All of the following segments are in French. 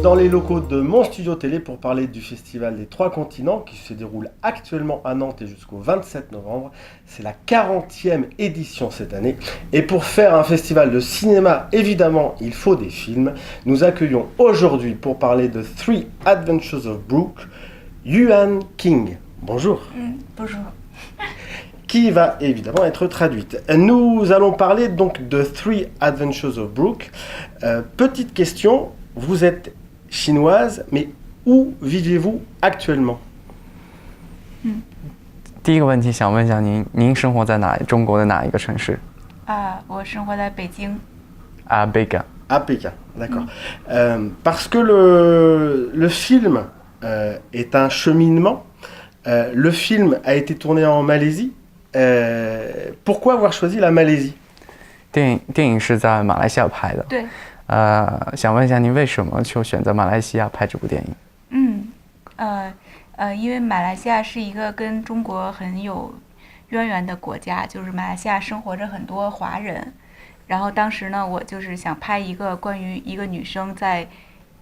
dans les locaux de Mon Studio Télé pour parler du Festival des Trois Continents qui se déroule actuellement à Nantes et jusqu'au 27 novembre. C'est la 40e édition cette année. Et pour faire un festival de cinéma, évidemment, il faut des films. Nous accueillons aujourd'hui pour parler de Three Adventures of Brooke, Yuan King. Bonjour. Bonjour. Qui va évidemment être traduite. Nous allons parler donc de Three Adventures of Brooke. Petite question, vous êtes chinoise, mais où vivez-vous actuellement? 第一个问题想问一下您生活在中国的哪一个城市？我生活在北京。À Pékin. À Pékin, d'accord. Parce que le film est un cheminement. Le film a été tourné en Malaisie. Pourquoi avoir choisi la Malaisie? 电影是在马来西亚拍的。对。想问一下您为什么就选择马来西亚拍这部电影？因为马来西亚是一个跟中国很有渊源的国家，就是马来西亚生活着很多华人。然后当时呢，我就是想拍一个关于一个女生在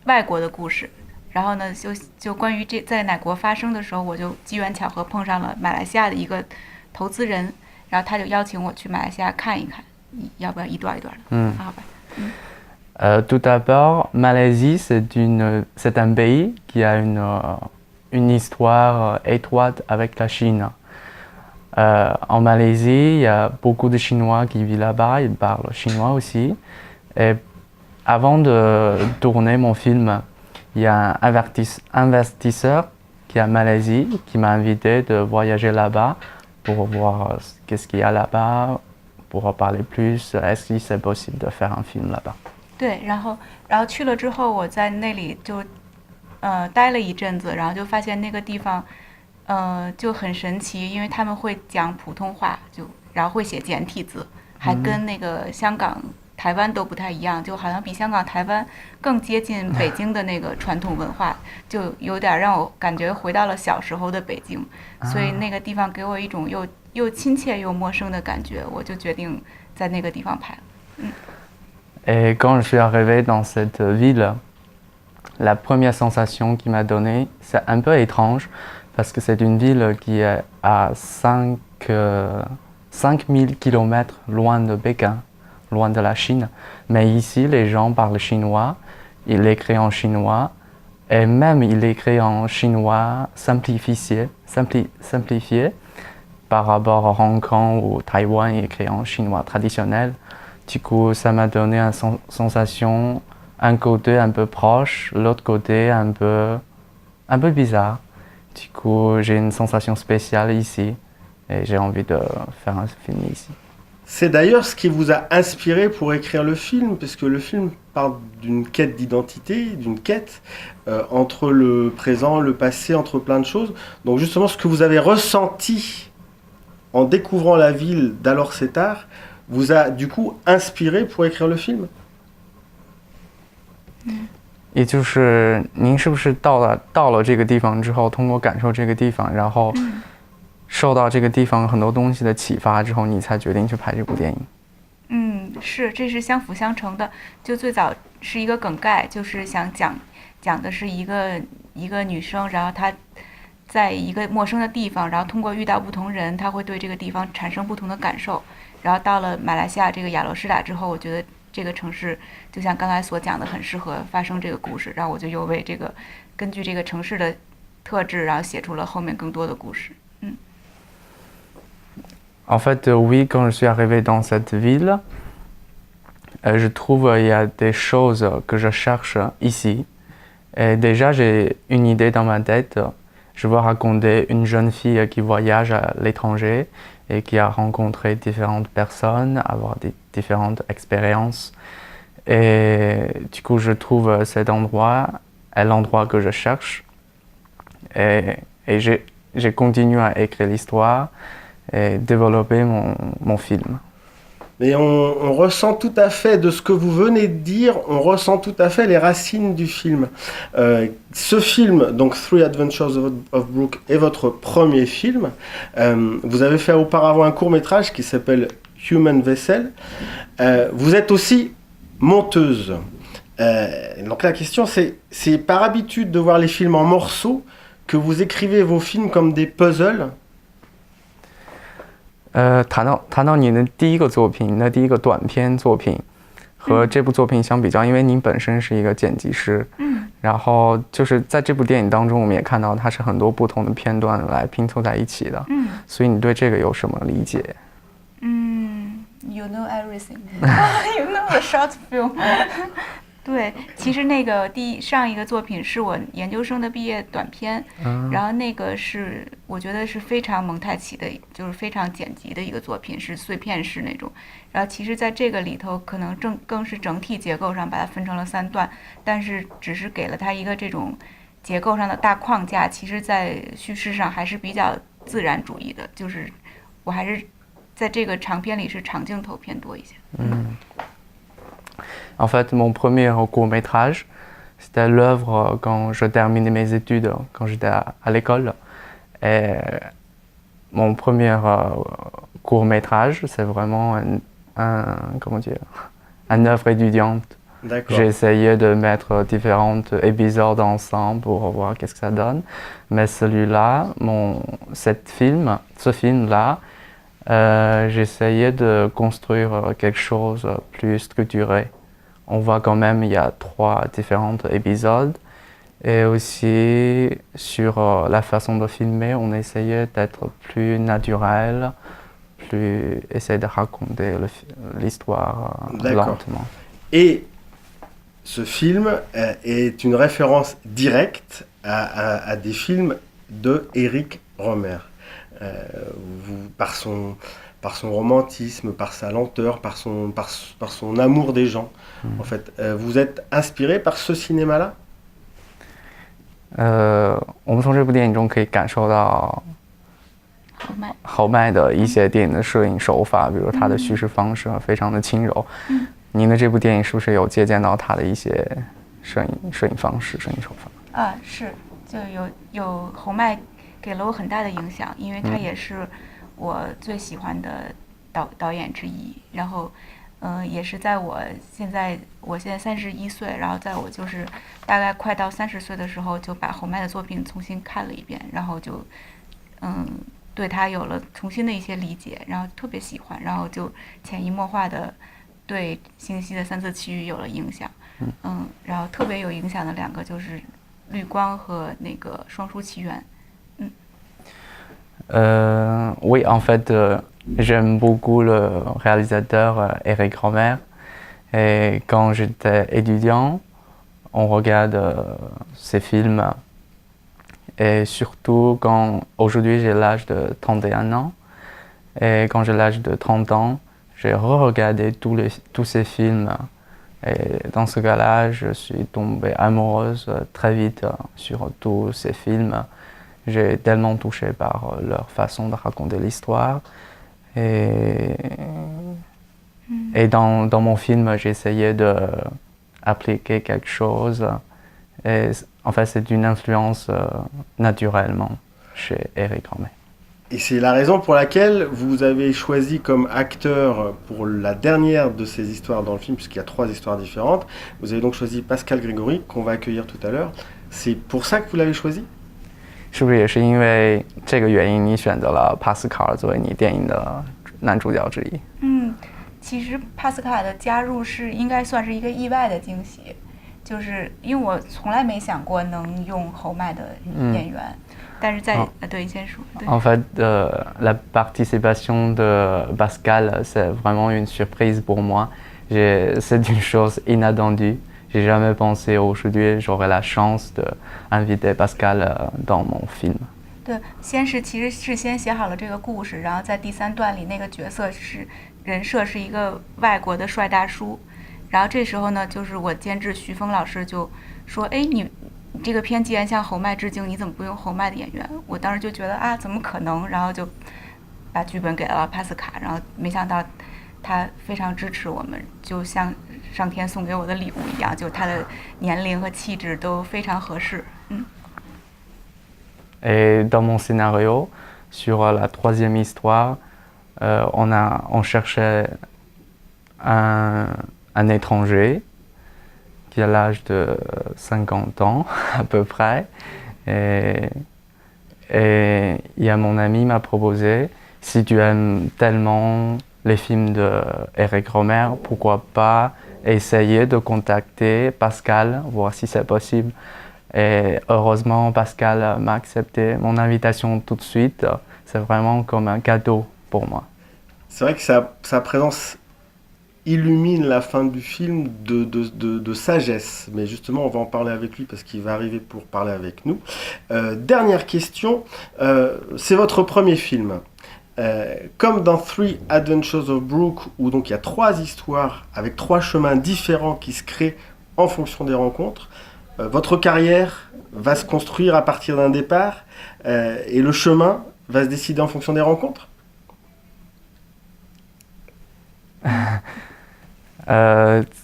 外国的故事。然后呢，就关于这在哪国发生的时候，我就机缘巧合碰上了马来西亚的一个投资人，然后他就邀请我去马来西亚看一看，要不要一段一段的？好吧。Tout d'abord, Malaisie, c'est un pays qui a une histoire étroite avec la Chine. En Malaisie, il y a beaucoup de Chinois qui vivent là-bas, ils parlent chinois aussi. Et avant de tourner mon film, il y a un investisseur qui est en Malaisie qui m'a invité de voyager là-bas pour voir qu'est-ce qu'il y a là-bas, pour parler plus, est-ce que c'est possible de faire un film là-bas. 对，然后去了之后，我在那里就待了一阵子，然后就发现那个地方就很神奇，因为他们会讲普通话，然后会写简体字，还跟那个香港、台湾都不太一样，就好像比香港、台湾更接近北京的那个传统文化，就有点让我感觉回到了小时候的北京，所以那个地方给我一种又亲切又陌生的感觉，我就决定在那个地方拍。Et quand je suis arrivé dans cette ville, la première sensation qu'il m'a donnée, c'est un peu étrange parce que c'est une ville qui est à 5000 km loin de Pékin, loin de la Chine. Mais ici, les gens parlent chinois, ils l'écrivent en chinois et même ils l'écrivent en chinois simplifié par rapport à Hong Kong ou Taïwan, ils écrivent en chinois traditionnel. Du coup, ça m'a donné une sensation, un côté un peu proche, l'autre côté un peu bizarre. Du coup, j'ai une sensation spéciale ici et j'ai envie de faire un film ici. C'est d'ailleurs ce qui vous a inspiré pour écrire le film, puisque le film parle d'une quête d'identité, d'une quête entre le présent, le passé, entre plein de choses. Donc justement, ce que vous avez ressenti en découvrant la ville d'Alor Setar vous a du coup inspiré pour écrire le film? 也就是您是不是到了这个地方之后，通过感受这个地方，然后受到这个地方很多东西的启发之后，你才决定去拍这部电影？是，这是相辅相成的。就最早是一个梗概，就是想讲的是一个女生，然后她在一个陌生的地方，然后通过遇到不同人，她会对这个地方产生不同的感受。然后到了马来西亚这个亚罗士打之后，我觉得这个城市就像刚才所讲的，很适合发生这个故事。然后我就又为这个根据这个城市的特质，然后写出了后面更多的故事。En fait, oui, quand je suis arrivé dans cette ville, je trouve il y a des choses que je cherche ici. Et déjà, j'ai une idée dans ma tête. Je veux raconter une jeune fille qui voyage à l'étranger et qui a rencontré différentes personnes, avoir des différentes expériences. Et du coup, je trouve cet endroit est l'endroit que je cherche. Et j'ai continué à écrire l'histoire et développer mon film. Mais on ressent tout à fait, de ce que vous venez de dire, on ressent tout à fait les racines du film. Ce film, donc Three Adventures of Brooke, est votre premier film. Vous avez fait auparavant un court-métrage qui s'appelle Human Vessel. Vous êtes aussi monteuse. Donc la question c'est par habitude de voir les films en morceaux que vous écrivez vos films comme des puzzles 谈到你的第一个作品，你的第一个短片作品和这部作品相比较，因为您本身是一个剪辑师，然后就是在这部电影当中，我们也看到它是很多不同的片段来拼凑在一起的，所以你对这个有什么理解？You know everything. You know the short film. 对，其实那个上一个作品是我研究生的毕业短片，然后那个是我觉得是非常蒙太奇的，就是非常剪辑的一个作品，是碎片式那种。然后其实在这个里头，可能更是整体结构上把它分成了3段，但是只是给了它一个这种结构上的大框架，其实在叙事上还是比较自然主义的，就是我还是在这个长片里是长镜头偏多一些。En fait, mon premier court-métrage, c'était l'œuvre quand je terminais mes études, quand j'étais à l'école. Et mon premier court-métrage, c'est vraiment une œuvre étudiante. J'ai essayé de mettre différents épisodes ensemble pour voir qu'est-ce que ça donne. Mais celui-là, ce film-là, j'ai essayé de construire quelque chose de plus structuré. On voit quand même il y a 3 différents épisodes et aussi sur la façon de filmer, on essayait d'être plus naturel, essayer de raconter l'histoire lentement. Et ce film est une référence directe à des films de Éric Rohmer. Par son romantisme, par sa lenteur, par son amour des gens. En fait, vous êtes inspiré par ce cinéma-là 我们从这部电影中可以感受到侯麦的一些电影的摄影手法，比如他的叙事方式非常的轻柔。您的这部电影是不是有借鉴到他的一些摄影方式、摄影手法？是，就有侯麦给了我很大的影响，因为他也是我最喜欢的导演之一。然后，也是在我现在31岁，然后在我就是大概快到30岁的时候，就把侯麦的作品重新看了一遍，然后就对他有了重新的一些理解，然后特别喜欢，然后就潜移默化的对星系的3次区域有了影响。然后特别有影响的2个就是绿光和那个双姝奇缘。Oui, en fait, j'aime beaucoup le réalisateur Éric Rohmer. Et quand j'étais étudiant, on regarde ses films. Et surtout quand aujourd'hui j'ai l'âge de 31 ans. Et quand j'ai l'âge de 30 ans, j'ai re-regardé tous ces films. Et dans ce cas-là, je suis tombée amoureuse très vite sur tous ces films. J'ai tellement touché par leur façon de raconter l'histoire. Et dans mon film, j'ai essayé d'appliquer quelque chose. Et en fait, c'est une influence naturellement chez Éric Rohmer. Et c'est la raison pour laquelle vous avez choisi comme acteur pour la dernière de ces histoires dans le film, puisqu'il y a 3 histoires différentes. Vous avez donc choisi Pascal Grégory, qu'on va accueillir tout à l'heure. C'est pour ça que vous l'avez choisi 是不是也是因为这个原因，你选择了帕斯卡尔作为你电影的男主角之一？其实帕斯卡尔的加入应该算是一个意外的惊喜，就是因为我从来没想过能用侯麦的演员，但是对，先说。En fait, la participation de Pascal, c'est vraiment une surprise pour moi. C'est une chose inattendue. J'ai jamais pensé aujourd'hui j'aurais la chance d'inviter Pascal dans mon film. 对，其实是先写好了这个故事，然后在第3段里那个角色人设是一个外国的帅大叔，然后这时候呢，就是我监制徐峰老师就说：“哎，你这个片既然向侯麦致敬，你怎么不用侯麦的演员？”我当时就觉得怎么可能？然后就把剧本给了帕斯卡，然后没想到他非常支持我们，就像上天送给我的礼物一样，就他的年龄和气质都非常合适。Et dans mon scénario, sur la 3e histoire, on cherchait un étranger qui a l'âge de 50 ans à peu près. Et il y a mon ami m'a proposé, si tu aimes tellement les films de Eric Romer, pourquoi pas essayer de contacter Pascal, voir si c'est possible. Et heureusement, Pascal m'a accepté mon invitation tout de suite. C'est vraiment comme un cadeau pour moi. C'est vrai que sa présence illumine la fin du film de sagesse. Mais justement, on va en parler avec lui parce qu'il va arriver pour parler avec nous. Dernière question, c'est votre premier film. Comme dans Three Adventures of Brooke, où donc il y a 3 histoires avec 3 chemins différents qui se créent en fonction des rencontres, votre carrière va se construire à partir d'un départ et le chemin va se décider en fonction des rencontres.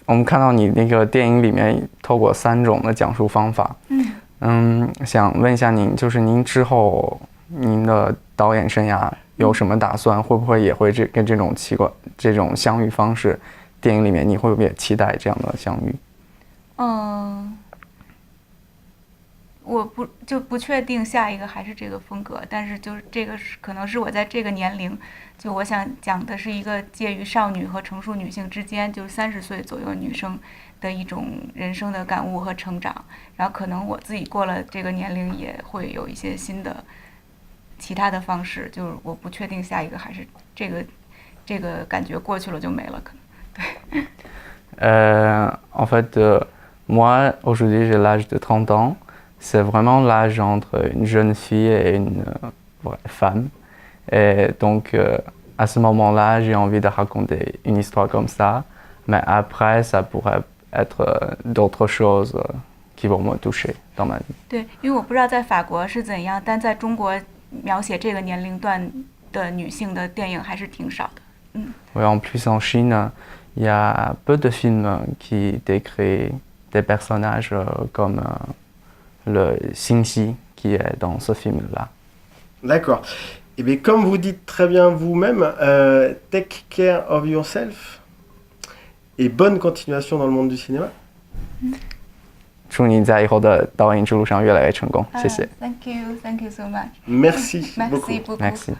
我们看到你那个电影里面透过3种的讲述方法，想问一下您，就是您之后您的导演生涯有什么打算？会不会也会跟这种这种相遇方式，电影里面你会不会也期待这样的相遇？我不确定下一个还是这个风格，但是就是这个可能是我在这个年龄，就我想讲的是一个介于少女和成熟女性之间，就是30岁左右女生的一种人生的感悟和成长。然后可能我自己过了这个年龄也会有一些新的其他的方式，就是我不确定下一个还是这个感觉过去了就没了，可能对。En fait, moi aujourd'hui j'ai l'âge de 30 ans. C'est vraiment l'âge entre une jeune fille et une vraie femme. Et donc, à ce moment-là, j'ai envie de raconter une histoire comme ça. Mais après, ça pourrait être d'autres choses qui vont me toucher dans ma vie. 对，因为我不知道在法国是怎样，但在中国描写这个年龄段的女性的电影还是挺少的。Oui, en plus, en Chine, il y a peu de films qui décrivent des personnages comme... le Xingxi qui est dans ce film-là. D'accord. Et bien, comme vous dites très bien vous-même, take care of yourself et bonne continuation dans le monde du cinéma. 祝你在以后的导演之路上越来越成功，谢谢。Thank you so much. Merci Merci beaucoup. beaucoup. Merci.